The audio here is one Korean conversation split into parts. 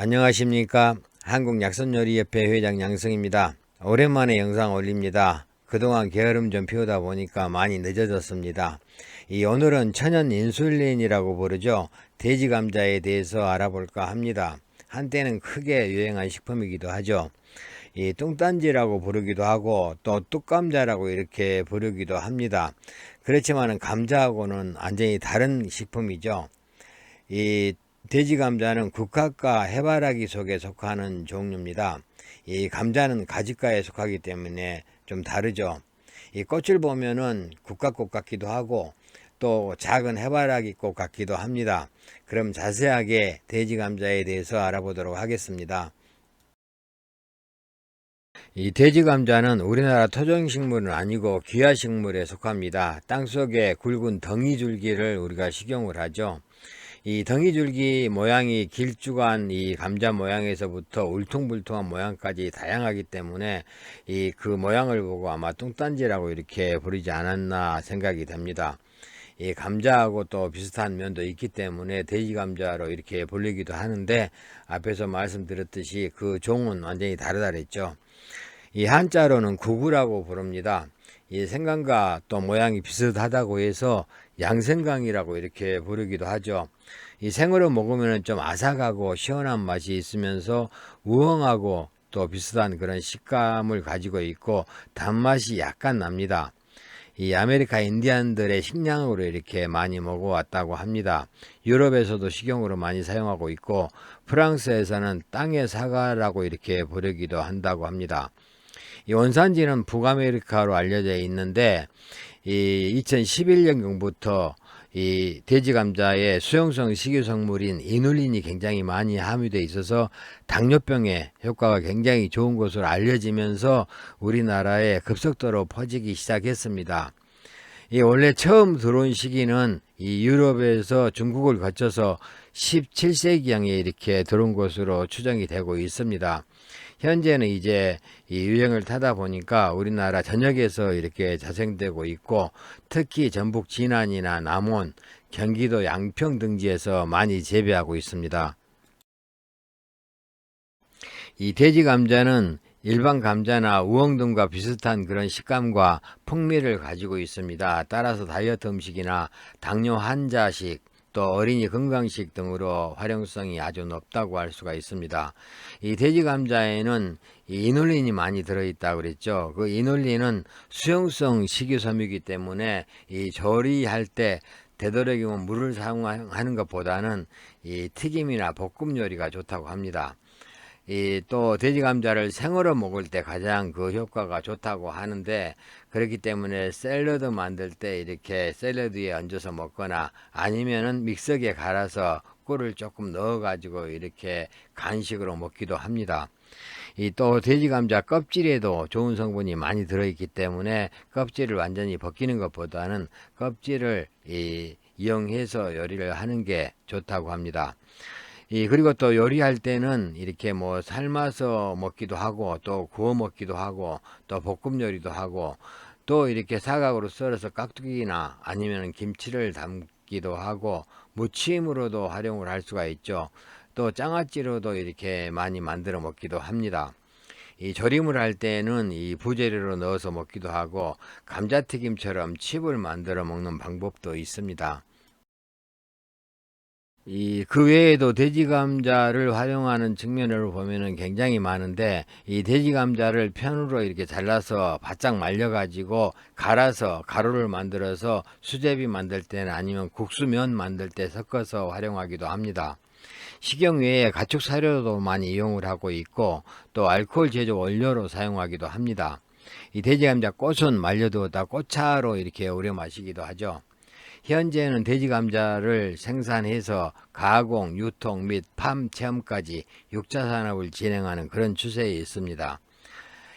안녕하십니까. 한국약선요리협회 회장 양승입니다. 오랜만에 영상 올립니다. 그동안 게으름 좀 피우다 보니까 많이 늦어졌습니다. 오늘은 천연 인슐린이라고 부르죠. 돼지 감자에 대해서 알아볼까 합니다. 한때는 크게 유행한 식품이기도 하죠. 이 뚱딴지라고 부르기도 하고 또 뚝감자라고 이렇게 부르기도 합니다. 그렇지만 감자하고는 완전히 다른 식품이죠. 이 돼지 감자는 국화과 해바라기 속에 속하는 종류입니다. 이 감자는 가지과에 속하기 때문에 좀 다르죠. 이 꽃을 보면은 국화꽃 같기도 하고 또 작은 해바라기 꽃 같기도 합니다. 그럼 자세하게 돼지 감자에 대해서 알아보도록 하겠습니다. 이 돼지 감자는 우리나라 토종식물은 아니고 귀화식물에 속합니다. 땅속에 굵은 덩이줄기를 우리가 식용을 하죠. 이 덩이줄기 모양이 길쭉한 이 감자 모양에서부터 울퉁불퉁한 모양까지 다양하기 때문에 그 모양을 보고 아마 뚱딴지라고 이렇게 부르지 않았나 생각이 됩니다. 이 감자하고 또 비슷한 면도 있기 때문에 돼지 감자로 이렇게 불리기도 하는데, 앞에서 말씀드렸듯이 그 종은 완전히 다르다 그랬죠. 이 한자로는 구구라고 부릅니다. 이 생강과 또 모양이 비슷하다고 해서 양생강이라고 이렇게 부르기도 하죠. 이 생으로 먹으면 좀 아삭하고 시원한 맛이 있으면서 우엉하고 또 비슷한 그런 식감을 가지고 있고 단맛이 약간 납니다. 이 아메리카 인디안들의 식량으로 이렇게 많이 먹어왔다고 합니다. 유럽에서도 식용으로 많이 사용하고 있고 프랑스에서는 땅의 사과라고 이렇게 부르기도 한다고 합니다. 이 원산지는 북아메리카로 알려져 있는데, 이 2011년경부터 이 돼지 감자에 수용성 식이성물인 이눌린이 굉장히 많이 함유되어 있어서 당뇨병에 효과가 굉장히 좋은 것으로 알려지면서 우리나라에 급속도로 퍼지기 시작했습니다. 이 원래 처음 들어온 시기는 이 유럽에서 중국을 거쳐서 17세기경에 이렇게 들어온 것으로 추정이 되고 있습니다. 현재는 이제 이 유행을 타다 보니까 우리나라 전역에서 이렇게 자생되고 있고, 특히 전북 진안이나 남원, 경기도 양평 등지에서 많이 재배하고 있습니다. 이 돼지 감자는 일반 감자나 우엉등과 비슷한 그런 식감과 풍미를 가지고 있습니다. 따라서 다이어트 음식이나 당뇨 환자식, 또 어린이 건강식 등으로 활용성이 아주 높다고 할 수가 있습니다. 이 돼지 감자에는 이 이눌린이 많이 들어있다고 그랬죠. 그 이눌린은 수용성 식이섬유이기 때문에 이 조리할 때 되도록이면 물을 사용하는 것보다는 이 튀김이나 볶음 요리가 좋다고 합니다. 또 돼지 감자를 생으로 먹을 때 가장 그 효과가 좋다고 하는데, 그렇기 때문에 샐러드 만들 때 이렇게 샐러드에 얹어서 먹거나 아니면은 믹서기에 갈아서 꿀을 조금 넣어 가지고 이렇게 간식으로 먹기도 합니다. 또 돼지 감자 껍질에도 좋은 성분이 많이 들어있기 때문에 껍질을 완전히 벗기는 것보다는 껍질을 이용해서 요리를 하는 게 좋다고 합니다. 그리고 또 요리할 때는 이렇게 뭐 삶아서 먹기도 하고 또 구워 먹기도 하고 또 볶음 요리도 하고 또 이렇게 사각으로 썰어서 깍두기나 아니면 김치를 담기도 하고 무침으로도 활용을 할 수가 있죠. 또 장아찌로도 이렇게 많이 만들어 먹기도 합니다. 조림을 할 때는 이 부재료로 넣어서 먹기도 하고 감자튀김처럼 칩을 만들어 먹는 방법도 있습니다. 그 외에도 돼지 감자를 활용하는 측면으로 보면은 굉장히 많은데, 이 돼지 감자를 편으로 이렇게 잘라서 바짝 말려 가지고 갈아서 가루를 만들어서 수제비 만들 때는 아니면 국수면 만들 때 섞어서 활용하기도 합니다. 식용 외에 가축 사료도 많이 이용을 하고 있고 또 알코올 제조 원료로 사용하기도 합니다. 이 돼지 감자 꽃은 말려두었다 꽃차로 이렇게 우려 마시기도 하죠. 현재는 돼지 감자를 생산해서 가공, 유통 및 팜 체험까지 6차 산업을 진행하는 그런 추세에 있습니다.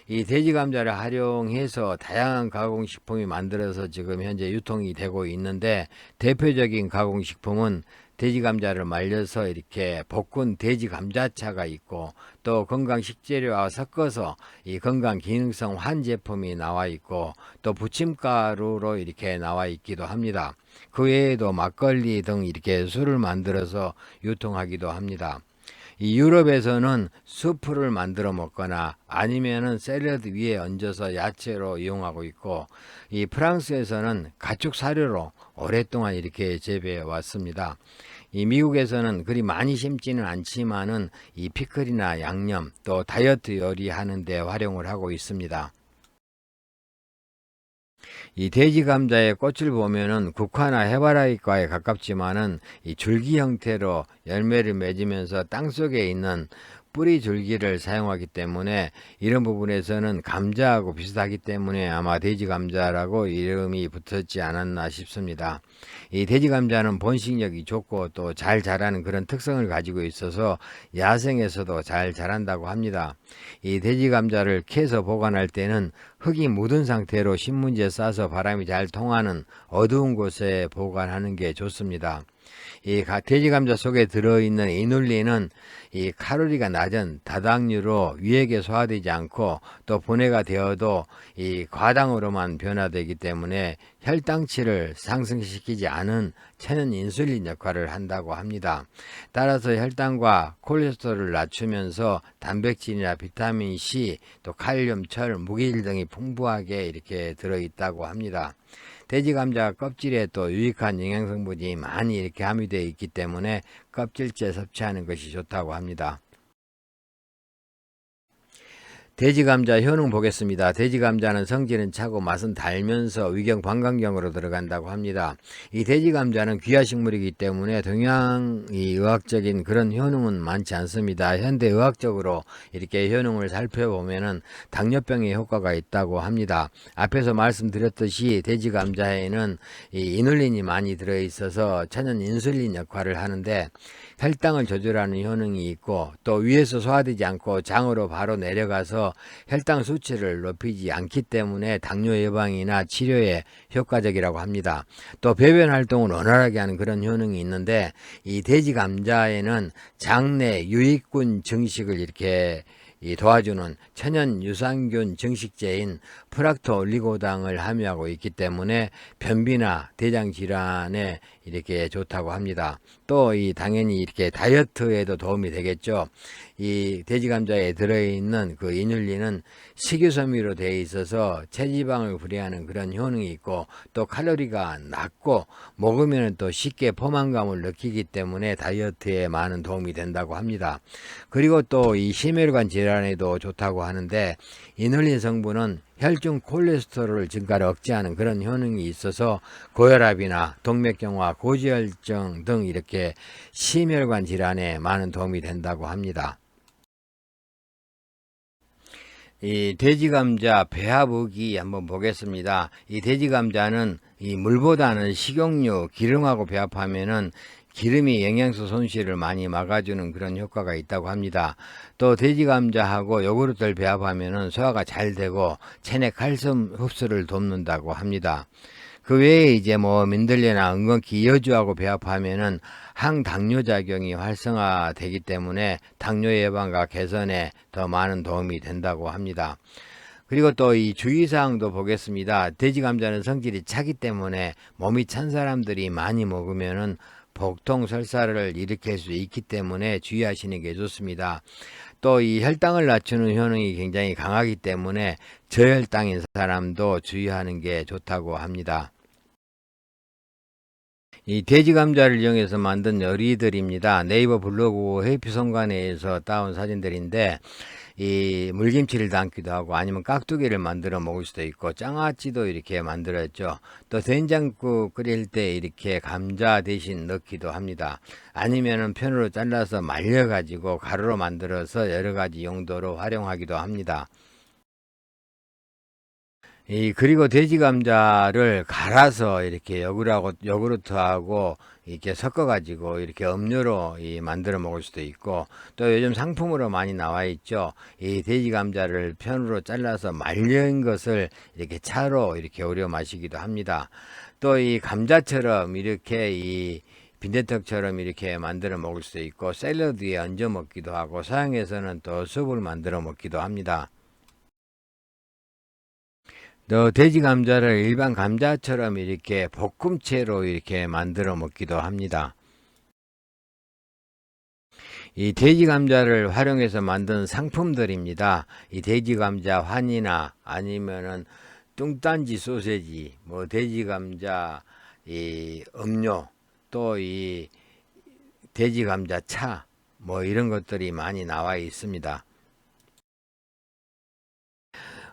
이 돼지 감자를 활용해서 다양한 가공식품이 만들어서 지금 현재 유통이 되고 있는데, 대표적인 가공식품은 돼지 감자를 말려서 이렇게 볶은 돼지 감자차가 있고, 또 건강 식재료와 섞어서 이 건강 기능성 환 제품이 나와 있고, 또 부침가루로 이렇게 나와 있기도 합니다. 그 외에도 막걸리 등 이렇게 술을 만들어서 유통하기도 합니다. 이 유럽에서는 수프를 만들어 먹거나 아니면은 샐러드 위에 얹어서 야채로 이용하고 있고, 이 프랑스에서는 가축 사료로 오랫동안 이렇게 재배해 왔습니다. 이 미국에서는 그리 많이 심지는 않지만은 이 피클이나 양념 또 다이어트 요리하는 데 활용을 하고 있습니다. 이 돼지 감자의 꽃을 보면은 국화나 해바라기과에 가깝지만은 이 줄기 형태로 열매를 맺으면서 땅속에 있는 뿌리 줄기를 사용하기 때문에 이런 부분에서는 감자하고 비슷하기 때문에 아마 돼지 감자라고 이름이 붙었지 않았나 싶습니다. 이 돼지 감자는 번식력이 좋고 또 잘 자라는 그런 특성을 가지고 있어서 야생에서도 잘 자란다고 합니다. 이 돼지 감자를 캐서 보관할 때는 흙이 묻은 상태로 신문지에 싸서 바람이 잘 통하는 어두운 곳에 보관하는 게 좋습니다. 이 돼지 감자 속에 들어있는 이눌린은 이 칼로리가 낮은 다당류로 위액에 소화되지 않고 또 분해가 되어도 이 과당으로만 변화되기 때문에 혈당치를 상승시키지 않은 천연 인슐린 역할을 한다고 합니다. 따라서 혈당과 콜레스테롤을 낮추면서 단백질이나 비타민 C, 또 칼륨, 철, 무기질 등이 풍부하게 이렇게 들어있다고 합니다. 돼지 감자 껍질에 또 유익한 영양 성분이 많이 이렇게 함유되어 있기 때문에 껍질째 섭취하는 것이 좋다고 합니다. 돼지 감자 효능 보겠습니다. 돼지 감자는 성질은 차고 맛은 달면서 위경 방광경으로 들어간다고 합니다. 이 돼지 감자는 귀화 식물이기 때문에 동양 의학적인 그런 효능은 많지 않습니다. 현대 의학적으로 이렇게 효능을 살펴보면은 당뇨병에 효과가 있다고 합니다. 앞에서 말씀드렸듯이 돼지 감자에는 이 이눌린이 많이 들어 있어서 천연 인슐린 역할을 하는데 혈당을 조절하는 효능이 있고 또 위에서 소화되지 않고 장으로 바로 내려가서 혈당 수치를 높이지 않기 때문에 당뇨 예방이나 치료에 효과적이라고 합니다. 또 배변 활동을 원활하게 하는 그런 효능이 있는데 이 돼지 감자에는 장내 유익균 증식을 이렇게 도와주는 천연 유산균 증식제인 프락토올리고당을 함유하고 있기 때문에 변비나 대장 질환에 이렇게 좋다고 합니다. 또 당연히 이렇게 다이어트에도 도움이 되겠죠. 이 돼지 감자에 들어있는 그 이눌린은 식이섬유로 되어 있어서 체지방을 분해하는 그런 효능이 있고 또 칼로리가 낮고 먹으면 또 쉽게 포만감을 느끼기 때문에 다이어트에 많은 도움이 된다고 합니다. 그리고 또 이 심혈관 질환에도 좋다고 하는데 이눌린 성분은 혈중 콜레스테롤 증가를 억제하는 그런 효능이 있어서 고혈압이나 동맥경화, 고지혈증 등 이렇게 심혈관 질환에 많은 도움이 된다고 합니다. 이 돼지 감자 배합의기 한번 보겠습니다. 이 돼지 감자는 이 물보다는 식용유, 기름하고 배합하면은 기름이 영양소 손실을 많이 막아주는 그런 효과가 있다고 합니다. 또 돼지 감자하고 요구르트를 배합하면은 소화가 잘 되고 체내 칼슘 흡수를 돕는다고 합니다. 그 외에 이제 뭐 민들레나 은건키, 여주하고 배합하면은 항당뇨 작용이 활성화되기 때문에 당뇨 예방과 개선에 더 많은 도움이 된다고 합니다. 그리고 또 이 주의사항도 보겠습니다. 돼지 감자는 성질이 차기 때문에 몸이 찬 사람들이 많이 먹으면은 복통 설사를 일으킬 수 있기 때문에 주의하시는 게 좋습니다. 또 이 혈당을 낮추는 효능이 굉장히 강하기 때문에 저혈당인 사람도 주의하는 게 좋다고 합니다. 이 돼지 감자를 이용해서 만든 요리들입니다. 네이버 블로그 해피성관에서 따온 사진들인데 이 물김치를 담기도 하고 아니면 깍두기를 만들어 먹을 수도 있고 장아찌도 이렇게 만들었죠. 또 된장국 끓일 때 이렇게 감자 대신 넣기도 합니다. 아니면은 편으로 잘라서 말려 가지고 가루로 만들어서 여러 가지 용도로 활용하기도 합니다. 그리고 돼지 감자를 갈아서 이렇게 요구르트하고 이렇게 섞어가지고 이렇게 음료로 만들어 먹을 수도 있고 또 요즘 상품으로 많이 나와 있죠. 이 돼지 감자를 편으로 잘라서 말린 것을 이렇게 차로 이렇게 우려 마시기도 합니다. 또 이 감자처럼 이렇게 빈대떡처럼 이렇게 만들어 먹을 수도 있고 샐러드에 얹어 먹기도 하고 서양에서는 또 숲을 만들어 먹기도 합니다. 또 돼지 감자를 일반 감자처럼 이렇게 볶음채로 이렇게 만들어 먹기도 합니다. 이 돼지 감자를 활용해서 만든 상품들입니다. 이 돼지 감자 환이나 아니면은 뚱딴지 소세지, 뭐 돼지 감자 이 음료, 또 이 돼지 감자 차, 뭐 이런 것들이 많이 나와 있습니다.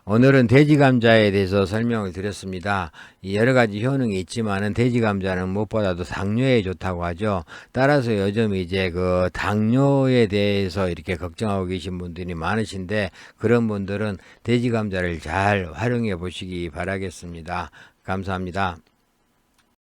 오늘은 돼지 감자에 대해서 설명을 드렸습니다. 여러 가지 효능이 있지만은 돼지 감자는 무엇보다도 당뇨에 좋다고 하죠. 따라서 요즘 이제 그 당뇨에 대해서 이렇게 걱정하고 계신 분들이 많으신데, 그런 분들은 돼지 감자를 잘 활용해 보시기 바라겠습니다. 감사합니다.